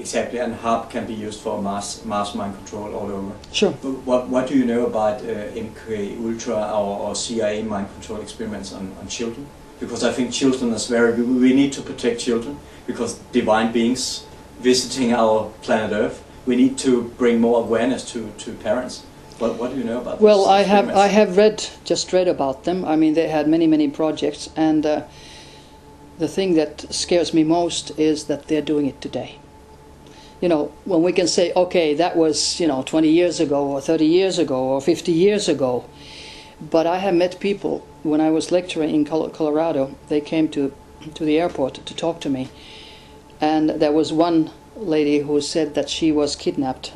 Exactly, and HARP can be used for mass mind control all over. Sure. But what do you know about MK Ultra or CIA mind control experiments on children? Because I think children is we need to protect children, because divine beings visiting our planet Earth, we need to bring more awareness to parents. What do you know about well, these experiments? I have just read about them. I mean, they had many projects, and the thing that scares me most is that they're doing it today. You know, when we can say, okay, that was, 20 years ago or 30 years ago or 50 years ago. But I have met people, when I was lecturing in Colorado, they came to the airport to talk to me. And there was one lady who said that she was kidnapped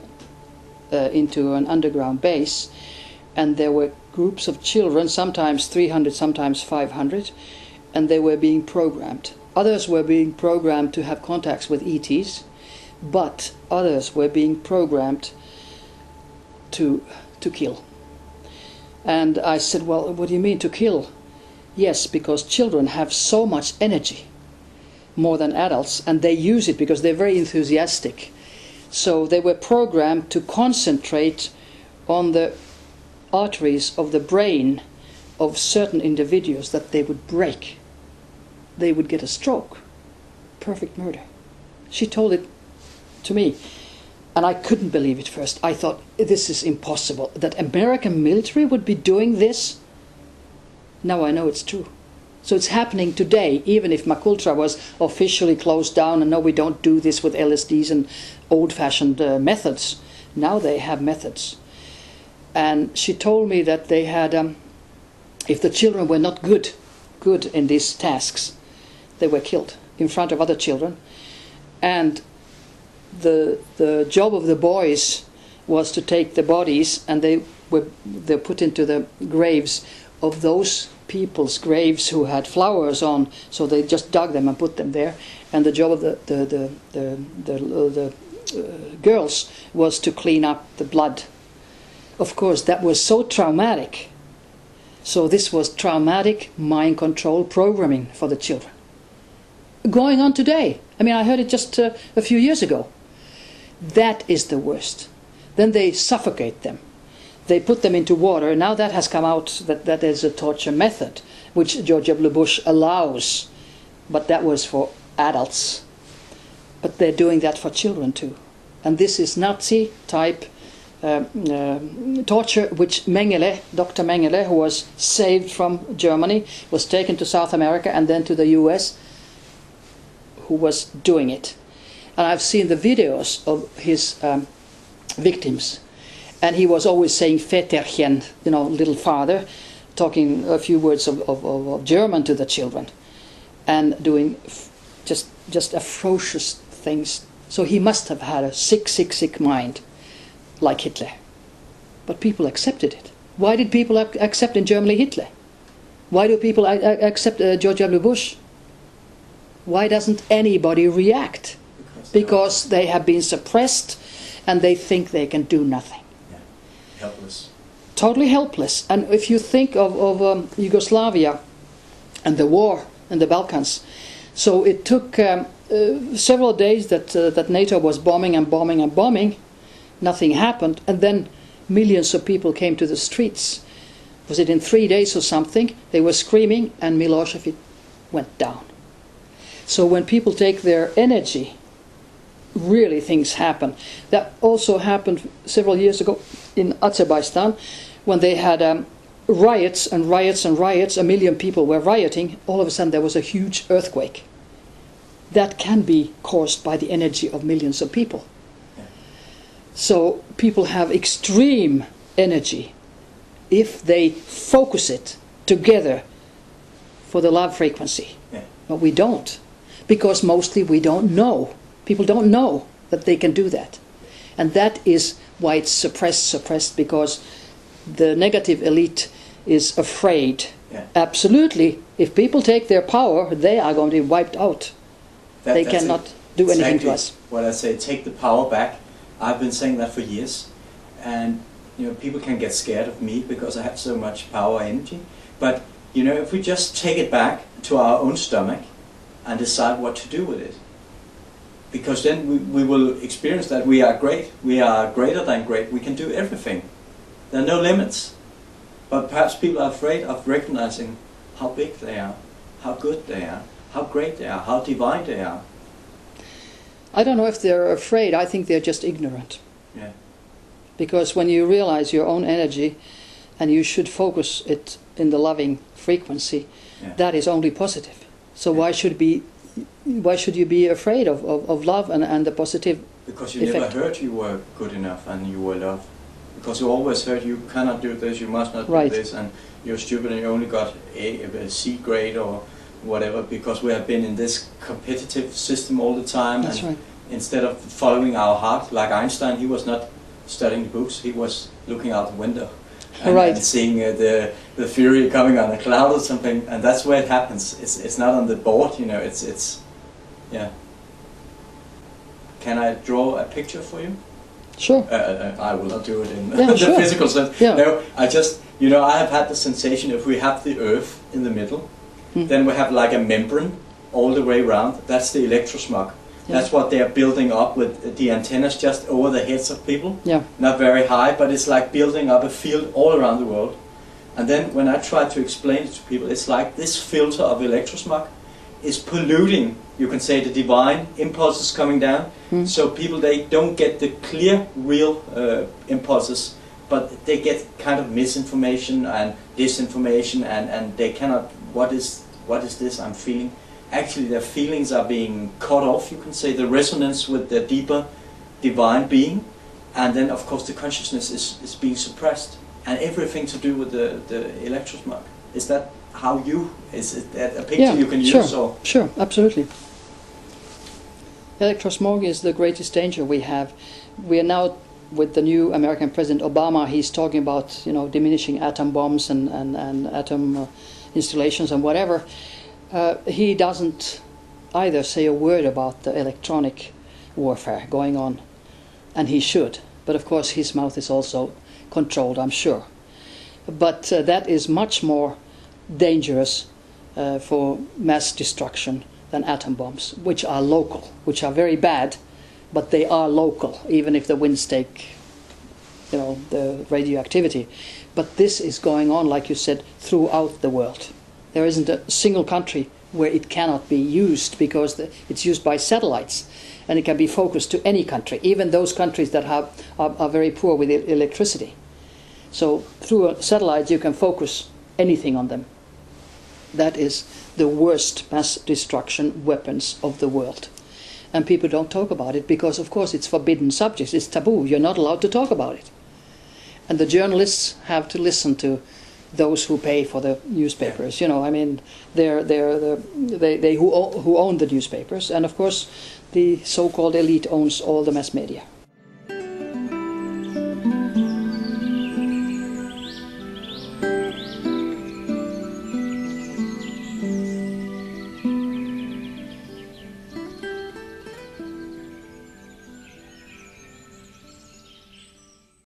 into an underground base. And there were groups of children, sometimes 300, sometimes 500, and they were being programmed. Others were being programmed to have contacts with ETs. But others were being programmed to kill. And I said, well, what do you mean to kill? Yes, because children have so much energy, more than adults, and they use it because they're very enthusiastic. So they were programmed to concentrate on the arteries of the brain of certain individuals that they would break. They would get a stroke. Perfect murder. She told it to me, and I couldn't believe it first. I thought, this is impossible, that American military would be doing this. Now I know it's true. So it's happening today, even if Macultra was officially closed down, and no, we don't do this with LSDs and old-fashioned methods. Now they have methods. And she told me that they had, if the children were not good in these tasks, they were killed in front of other children. And the job of the boys was to take the bodies, and they're put into the graves of those people's graves who had flowers on, so they just dug them and put them there. And the job of the girls was to clean up the blood. Of course, that was so traumatic. So this was traumatic mind control programming for the children. Going on today. I mean, I heard it just a few years ago. That is the worst. Then they suffocate them. They put them into water. Now that has come out that is a torture method, which George W. Bush allows. But that was for adults. But they're doing that for children too. And this is Nazi-type torture, which Mengele, Dr. Mengele, who was saved from Germany, was taken to South America and then to the US, who was doing it. And I've seen the videos of his victims. And he was always saying Väterchen, little father, talking a few words of German to the children. And doing just atrocious things. So he must have had a sick mind, like Hitler. But people accepted it. Why did people accept in Germany Hitler? Why do people accept George W. Bush? Why doesn't anybody react? Because they have been suppressed and they think they can do nothing. Yeah. Helpless. Totally helpless. And if you think of Yugoslavia and the war in the Balkans, so it took several days that NATO was bombing and bombing and bombing. Nothing happened, and then millions of people came to the streets. Was it in 3 days or something? They were screaming, and Milosevic went down. So when people take their energy, really things happen. That also happened several years ago in Azerbaijan, when they had riots and riots and riots. 1 million people were rioting. All of a sudden there was a huge earthquake. That can be caused by the energy of millions of people. So people have extreme energy if they focus it together for the love frequency. Yeah. But we don't, because mostly we don't know. People don't know that they can do that. And that is why it's suppressed, because the negative elite is afraid. Yeah. Absolutely, if people take their power, they are going to be wiped out. They cannot do anything to us. What I say, take the power back. I've been saying that for years, and people can get scared of me because I have so much power and energy. But if we just take it back to our own stomach and decide what to do with it, because then we will experience that we are great, we are greater than great, we can do everything. There are no limits. But perhaps people are afraid of recognizing how big they are, how good they are, how great they are, how divine they are. I don't know if they're afraid, I think they're just ignorant. Yeah. Because when you realize your own energy and you should focus it in the loving frequency, Yeah. that is only positive. So Yeah. why should you be afraid of love and the positive Because you effect? never heard you were good enough and you were loved. Because you always heard you cannot do this, you must not Right. do this, and you're stupid and you only got a C grade or whatever, because we have been in this competitive system all the time. That's and right. instead of following our heart, like Einstein, he was not studying the books, he was looking out the window Right. and seeing the fury coming on a cloud or something, and that's where it happens. It's not on the board, you know. It's yeah. Can I draw a picture for you? Sure. I will not do it in Yeah, the sure. physical sense. Yeah. No, I just, you know, I have had the sensation if we have the Earth in the middle, then we have like a membrane all the way around. That's the electrosmog. Yeah. That's what they are building up with the antennas just over the heads of people. Yeah. Not very high, but it's like building up a field all around the world. And then when I try to explain it to people, it's like this filter of electrosmog is polluting, you can say, the divine impulses coming down. So people, they don't get the clear, real impulses, but they get kind of misinformation and disinformation, and they cannot, what is this I'm feeling? Actually their feelings are being cut off, you can say, the resonance with their deeper divine being, and then of course the consciousness is being suppressed, and everything to do with the electrosmog. Is that how you, is it a picture you can sure, use? Or? Sure, absolutely. Electrosmog is the greatest danger we have. We are now, with the new American President Obama, he's talking about, you know, diminishing atom bombs and atom installations and whatever. He doesn't either say a word about the electronic warfare going on, and he should. But of course his mouth is also controlled, I'm sure. But that is much more dangerous for mass destruction than atom bombs, which are local, which are very bad, but they are local, even if the winds take, you know, the radioactivity. But this is going on, like you said, throughout the world. There isn't a single country where it cannot be used, because it's used by satellites, and it can be focused to any country, even those countries that are very poor with electricity. So through a satellite you can focus anything on them. That is the worst mass destruction weapons of the world. And people don't talk about it because, of course, it's forbidden subject. It's taboo. You're not allowed to talk about it. And the journalists have to listen to those who pay for the newspapers. You know, I mean, they who own the newspapers. And, of course, the so-called elite owns all the mass media.